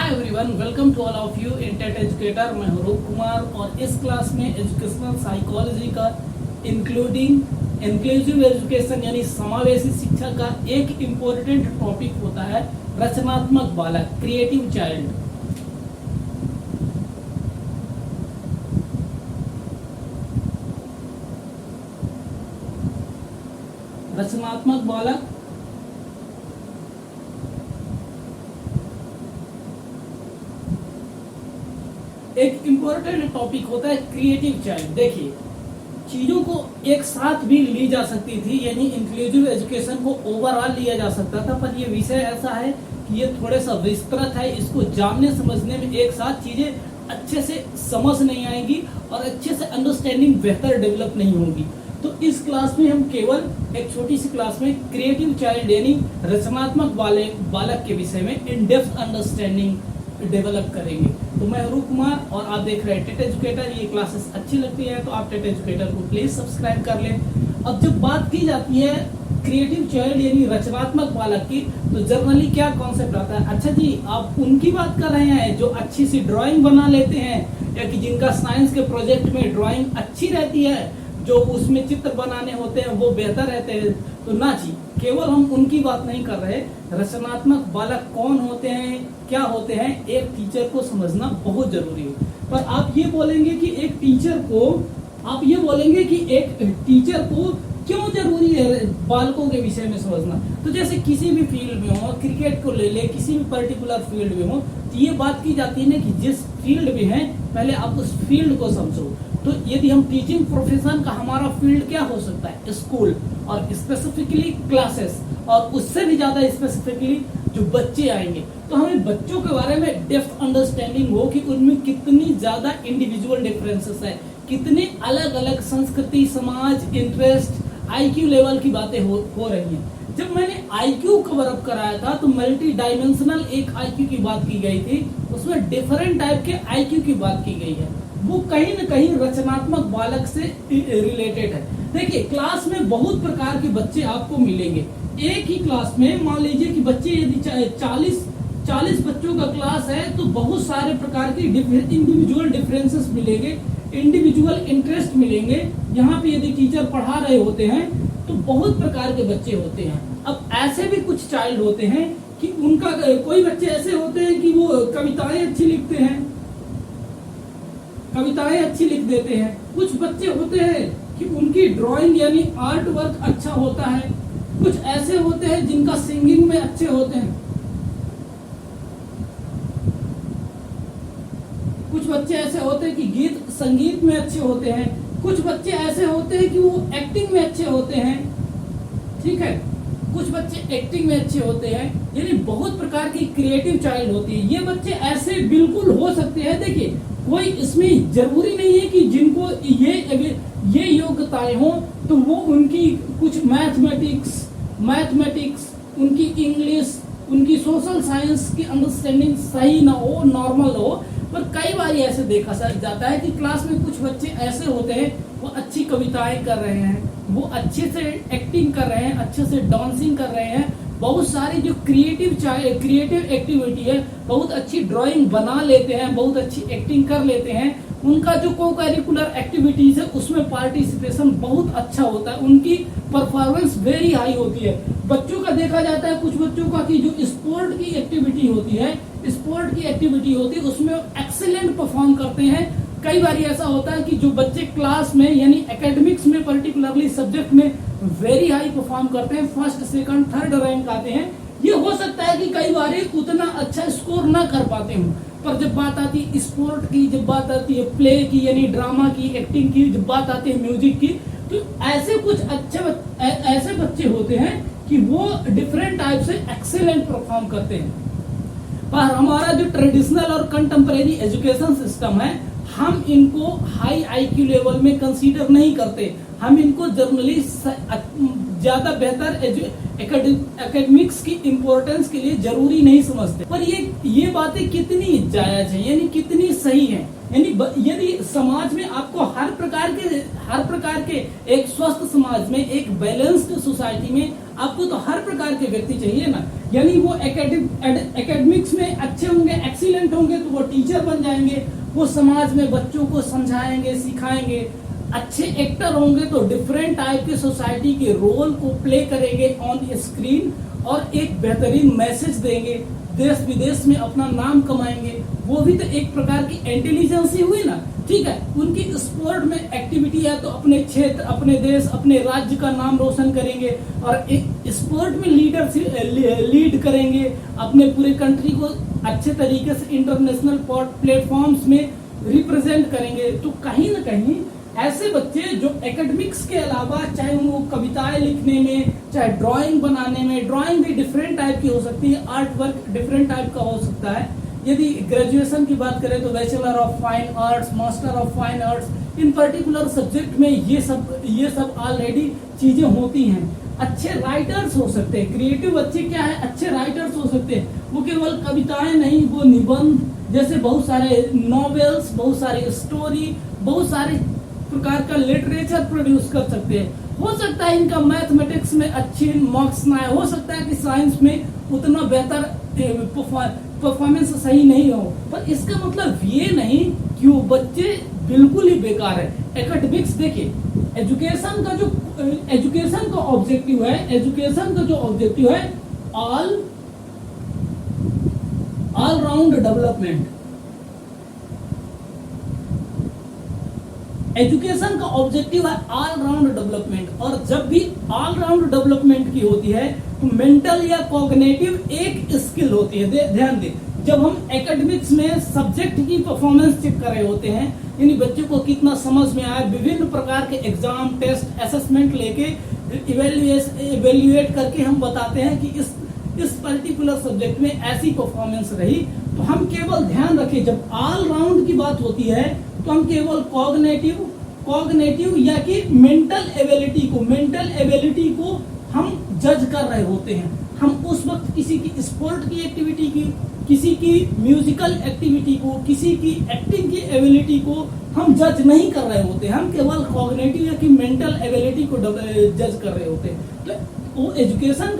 Hi everyone, welcome to all of you in TET educator. मैं हूं रूप कुमार और इस क्लास में एजुकेशनल साइकोलॉजी का इंक्लूसिव एजुकेशन यानी समावेशी शिक्षा का एक इम्पोर्टेंट टॉपिक होता है रचनात्मक बालक, क्रिएटिव चाइल्ड। रचनात्मक बालक एक इम्पोर्टेंट टॉपिक होता है क्रिएटिव चाइल्ड। देखिए, चीजों को एक साथ भी ली जा सकती थी, यानी इंक्लूसिव एजुकेशन को ओवरऑल लिया जा सकता था, पर यह विषय ऐसा है कि ये थोड़ा सा विस्तृत है। इसको जानने समझने में एक साथ चीजें अच्छे से समझ नहीं आएंगी और अच्छे से अंडरस्टैंडिंग बेहतर डेवलप नहीं होगी। तो इस क्लास में हम केवल एक छोटी सी क्लास में क्रिएटिव चाइल्ड यानी रचनात्मक बालक के विषय में इन डेप्थ अंडरस्टैंडिंग डेवलप करेंगे। तो मैं रूप कुमार और आप देख रहे हैं टेट एजुकेटर। ये क्लासेस अच्छी लगती है तो आप टेट एजुकेटर को प्लीज सब्सक्राइब कर लें। अब जब बात की जाती है क्रिएटिव चाइल्ड यानी रचनात्मक बालक की, तो जनरली क्या कॉन्सेप्ट आता है? अच्छा जी, आप उनकी बात कर रहे हैं जो अच्छी सी ड्राइंग बना लेते हैं या कि जिनका साइंस के प्रोजेक्ट में ड्राइंग अच्छी रहती है, जो उसमें चित्र बनाने होते हैं वो बेहतर रहते हैं? तो ना जी, केवल हम उनकी बात नहीं कर रहे। रचनात्मक बालक कौन होते हैं, क्या होते हैं, एक टीचर को समझना बहुत जरूरी है। पर आप ये बोलेंगे कि एक टीचर को क्यों जरूरी है बालकों के विषय में समझना? तो जैसे किसी भी फील्ड में हो, क्रिकेट को ले ले, किसी भी पर्टिकुलर फील्ड में हो, तो ये बात की जाती है ना कि जिस फील्ड में है पहले आप उस फील्ड को समझो। तो यदि हम टीचिंग प्रोफेशन का हमारा फील्ड क्या हो सकता है? स्कूल, और स्पेसिफिकली क्लासेस, और उससे भी ज्यादा स्पेसिफिकली जो बच्चे आएंगे। तो हमें बच्चों के बारे में डेप्थ अंडरस्टैंडिंग हो कि उनमें कितनी ज्यादा इंडिविजुअल डिफरेंसेस है, कितने अलग अलग संस्कृति, समाज, इंटरेस्ट, आईक्यू लेवल की बातें हो रही हैं। जब मैंने आईक्यू कवर अप कराया था तो मल्टी डायमेंशनल एक आईक्यू की बात की गई थी, उसमें डिफरेंट टाइप के आईक्यू की बात की गई है। वो कहीं न कहीं रचनात्मक बालक से रिलेटेड है। देखिए, क्लास में बहुत प्रकार के बच्चे आपको मिलेंगे। एक ही क्लास में मान लीजिए कि बच्चे यदि 40 बच्चों का क्लास है तो बहुत सारे प्रकार के इंडिविजुअल डिफरेंसेस मिलेंगे, इंडिविजुअल इंटरेस्ट मिलेंगे। यहाँ पे यदि टीचर पढ़ा रहे होते हैं तो बहुत प्रकार के बच्चे होते हैं। अब ऐसे भी कुछ चाइल्ड होते हैं कि उनका कोई बच्चे ऐसे होते हैं कि वो कविताएं अच्छी लिखते हैं, कविताएं अच्छी लिख देते हैं। कुछ बच्चे होते हैं कि उनकी ड्राइंग यानी आर्ट वर्क अच्छा होता है। कुछ ऐसे होते हैं जिनका सिंगिंग में अच्छे होते हैं। कुछ बच्चे ऐसे होते हैं कि गीत संगीत में अच्छे होते हैं। कुछ बच्चे ऐसे होते हैं कि वो एक्टिंग में अच्छे होते हैं। ठीक है, कुछ बच्चे एक्टिंग में अच्छे होते हैं। यानी बहुत प्रकार की क्रिएटिव चाइल्ड होती है। ये बच्चे ऐसे बिल्कुल हो सकते हैं। देखिए, कोई इसमें जरूरी नहीं है कि जिनको ये योग्यताएं हो तो वो उनकी कुछ मैथमेटिक्स, उनकी इंग्लिश, उनकी सोशल साइंस की अंडरस्टैंडिंग सही ना हो, नॉर्मल हो। पर कई बार ऐसे देखा जाता है कि क्लास में कुछ बच्चे ऐसे होते हैं, वो अच्छी कविताएं कर रहे हैं, वो अच्छे से एक्टिंग कर रहे हैं, अच्छे से डांसिंग कर रहे हैं, बहुत सारी जो क्रिएटिव एक्टिविटी है, बहुत अच्छी ड्राइंग बना लेते हैं, बहुत अच्छी एक्टिंग कर लेते हैं। उनका जो को करिकुलर एक्टिविटीज है उसमें पार्टिसिपेशन बहुत अच्छा होता है, उनकी परफॉर्मेंस वेरी हाई होती है। बच्चों का देखा जाता है, कुछ बच्चों का कि जो स्पोर्ट की एक्टिविटी होती है उसमें एक्सीलेंट परफॉर्म करते हैं। कई बार ऐसा होता है कि जो बच्चे क्लास में यानी एकेडमिक्स में पर्टिकुलरली सब्जेक्ट में वेरी हाई परफॉर्म करते हैं, फर्स्ट, सेकंड, थर्ड रैंक आते हैं। ये हो सकता है कि कई बार उतना अच्छा स्कोर ना कर पाते हों, पर जब बात आती है स्पोर्ट की, जब बात आती है प्ले की यानी ड्रामा की, एक्टिंग की, जब बात आती है म्यूजिक की, तो ऐसे कुछ ऐसे बच्चे होते हैं कि वो डिफरेंट टाइप से एक्सीलेंट परफॉर्म करते हैं। पर हमारा जो ट्रेडिशनल और कंटेम्परेरी एजुकेशन सिस्टम है, हम इनको हाई आईक्यू लेवल में कंसीडर नहीं करते। हम इनको जनरली ज्यादा बेहतर एकेडमिक्स की इम्पोर्टेंस के लिए जरूरी नहीं समझते। पर ये बातें कितनी जायज है, यानी कितनी सही है? यानी यदि समाज में आपको हर प्रकार के एक स्वस्थ समाज में, एक बैलेंस्ड सोसाइटी में आपको तो हर प्रकार के व्यक्ति चाहिए ना। यानी वो एकेडमिक्स में अच्छे होंगे, एक्सीलेंट होंगे, तो वो टीचर बन जाएंगे, वो समाज में बच्चों को समझाएंगे, सिखाएंगे। अच्छे एक्टर होंगे तो डिफरेंट टाइप के सोसाइटी के रोल को प्ले करेंगे ऑन स्क्रीन और एक बेहतरीन मैसेज देंगे, देश विदेश में अपना नाम कमाएंगे। वो भी तो एक प्रकार की इंटेलिजेंस ही हुई ना, ठीक है। उनकी स्पोर्ट में एक्टिविटी है तो अपने क्षेत्र, अपने देश, अपने राज्य का नाम रोशन करेंगे और एक स्पोर्ट में लीड करेंगे, अपने पूरे कंट्री को अच्छे तरीके से इंटरनेशनल प्लेटफॉर्म्स में रिप्रेजेंट करेंगे। तो कहीं ना कहीं ऐसे बच्चे जो एकेडमिक्स के अलावा, चाहे वो कविताएं लिखने में, चाहे ड्राइंग बनाने में, ड्राइंग भी डिफरेंट टाइप की हो सकती है, आर्ट वर्क डिफरेंट टाइप का हो सकता है। यदि ग्रेजुएशन की बात करें तो bachelor of fine arts, master of fine arts, in particular subject में ये सब ऑलरेडी चीजें होती हैं। अच्छे राइटर्स हो सकते हैं, क्रिएटिव बच्चे क्या है, अच्छे राइटर्स हो सकते हैं। वो केवल कविताएं नहीं, वो निबंध जैसे बहुत सारे नॉवेल्स, बहुत सारी स्टोरी, बहुत सारे प्रकार का लिटरेचर प्रोड्यूस कर सकते हैं। हो सकता है इनका मैथमेटिक्स में अच्छे मार्क्स ना आए, हो सकता है कि साइंस में उतना बेहतर परफॉर्मेंस सही नहीं हो, पर इसका मतलब ये नहीं कि वो बच्चे बिल्कुल ही बेकार है। एकेडमिक्स देखिए, एजुकेशन का ऑब्जेक्टिव है ऑल राउंड डेवलपमेंट। एजुकेशन का ऑब्जेक्टिव है ऑल राउंड डेवलपमेंट, और जब भी ऑल राउंड डेवलपमेंट की होती है तो मेंटल या कॉग्निटिव एक स्किल होती है। ध्यान दें, जब हम एकेडमिक्स में सब्जेक्ट की परफॉर्मेंस चेक कर रहे होते हैं, यानी बच्चे को कितना समझ में आया, विभिन्न प्रकार के एग्जाम, टेस्ट, असेसमेंट लेके इवेल्युएट करके हम बताते हैं कि इस पर्टिकुलर सब्जेक्ट में ऐसी परफॉर्मेंस रही। तो हम केवल ध्यान रखें, जब ऑल राउंड की बात होती है तो हम केवल कॉग्निटिव या कि मेंटल एबिलिटी को हम जज कर रहे होते हैं। हम उस वक्त किसी की स्पोर्ट की एक्टिविटी की, किसी की म्यूजिकल एक्टिविटी को, किसी की एक्टिंग की एबिलिटी को हम जज नहीं कर रहे होते, हम केवल कॉग्निटिव या कि मेंटल एबिलिटी को जज कर रहे होते हैं। तो वो एजुकेशन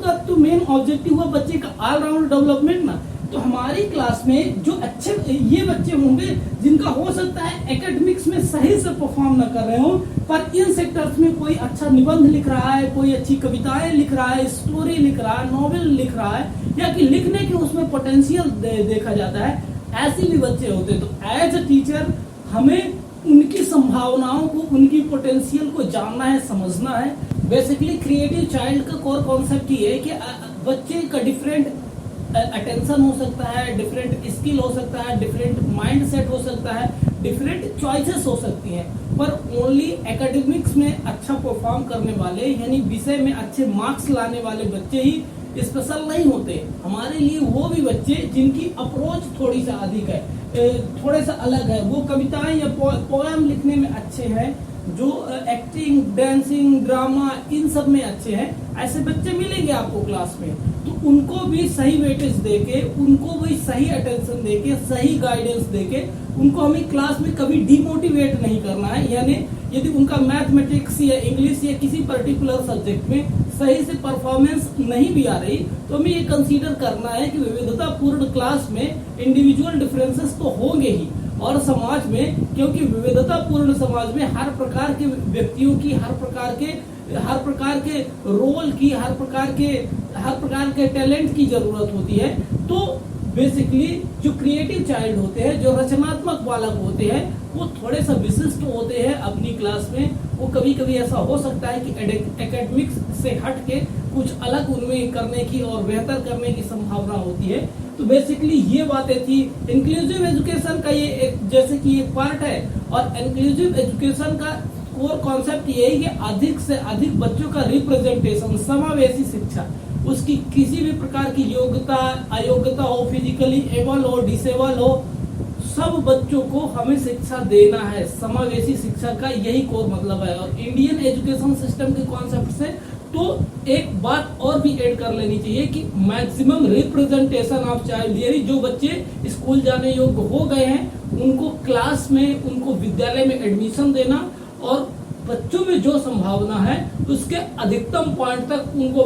का तो मेन ऑब्जेक्टिव हुआ बच्चे का ऑल राउंड डेवलपमेंट ना। तो हमारी क्लास में जो अच्छे ये बच्चे होंगे जिनका हो सकता है एकेडमिक्स में सही से परफॉर्म न कर रहे हो, पर इन सेक्टर्स में कोई अच्छा निबंध लिख रहा है, कोई अच्छी कविताएं लिख रहा है, स्टोरी लिख रहा है, नॉवेल लिख रहा है, या कि लिखने के उसमें पोटेंशियल देखा जाता है, ऐसे भी बच्चे होते हैं। तो एज अ टीचर हमें उनकी संभावनाओं को, उनकी पोटेंशियल को जानना है, समझना है। बेसिकली क्रिएटिव चाइल्ड का कोर कॉन्सेप्ट ये है कि बच्चे का डिफरेंट अटेंशन हो सकता है, डिफरेंट स्किल हो सकता है, डिफरेंट माइंड सेट हो सकता है, डिफरेंट चॉइसेस हो सकती हैं, पर ओनली एकेडमिक्स में अच्छा परफॉर्म करने वाले, यानी विषय में अच्छे मार्क्स लाने वाले बच्चे ही स्पेशल नहीं होते। हमारे लिए वो भी बच्चे जिनकी अप्रोच थोड़ी सा अधिक है, थोड़े सा अलग है, वो कविताएं या पोएम लिखने में अच्छे हैं, जो एक्टिंग, डांसिंग, ड्रामा इन सब में अच्छे हैं, ऐसे बच्चे मिलेंगे आपको क्लास में। तो उनको भी सही वेटेज देके, उनको भी सही अटेंशन देके, सही गाइडेंस देके, उनको हमें क्लास में कभी डिमोटिवेट नहीं करना है। यानी यदि उनका मैथमेटिक्स या इंग्लिश या किसी पर्टिकुलर सब्जेक्ट में सही से परफॉर्मेंस नहीं भी आ रही, तो हमें ये कंसीडर करना है कि विविधतापूर्ण क्लास में इंडिविजुअल डिफरेंसेस तो होंगे ही, और समाज में, क्योंकि विविधतापूर्ण समाज में हर प्रकार के व्यक्तियों की, हर प्रकार के रोल की, हर प्रकार के टैलेंट की जरूरत होती है। तो बेसिकली जो क्रिएटिव चाइल्ड होते हैं, जो रचनात्मक बालक होते हैं, वो थोड़े सा विशिष्ट होते हैं अपनी क्लास में। वो कभी कभी ऐसा हो सकता है कि एकेडमिक्स से हट के कुछ अलग उनमें करने की और बेहतर करने की संभावना होती है। तो बेसिकली ये बातें थी। इंक्लूसिव एजुकेशन का ये जैसे कि एक पार्ट है, और इंक्लूसिव एजुकेशन का कोर कॉन्सेप्ट ये है कि अधिक से अधिक बच्चों का रिप्रेजेंटेशन, समावेशी शिक्षा, उसकी किसी भी प्रकार की योग्यता अयोग्यता हो, फिजिकली एबल हो, डिसेबल हो, सब बच्चों को हमें शिक्षा देना है। समावेशी शिक्षा का यही कोर मतलब है। और इंडियन एजुकेशन सिस्टम के कॉन्सेप्ट से तो एक बात और भी ऐड कर लेनी चाहिए कि मैक्सिमम रिप्रेजेंटेशन ऑफ चाइल्ड, यानी जो बच्चे स्कूल जाने योग्य हो गए हैं उनको क्लास में, उनको विद्यालय में एडमिशन देना, और बच्चों में जो संभावना है उसके अधिकतम पॉइंट तक उनको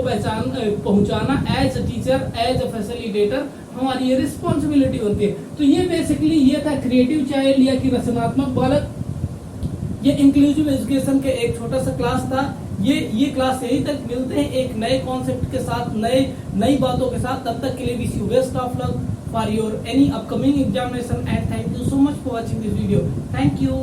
पहुंचाना as a teacher, as a facilitator हमारी ये रिस्पॉन्सिबिलिटी होती है। तो ये बेसिकली ये था क्रिएटिव चाइल्ड या कि रचनात्मक बालक। ये इंक्लूसिव एजुकेशन के एक छोटा सा क्लास था। ये क्लास यही तक। मिलते हैं एक नए कॉन्सेप्ट के साथ, नई बातों के साथ। तब तक के लिए wish you best of luck for your any upcoming examination and thank you so much for watching this video. Thank you.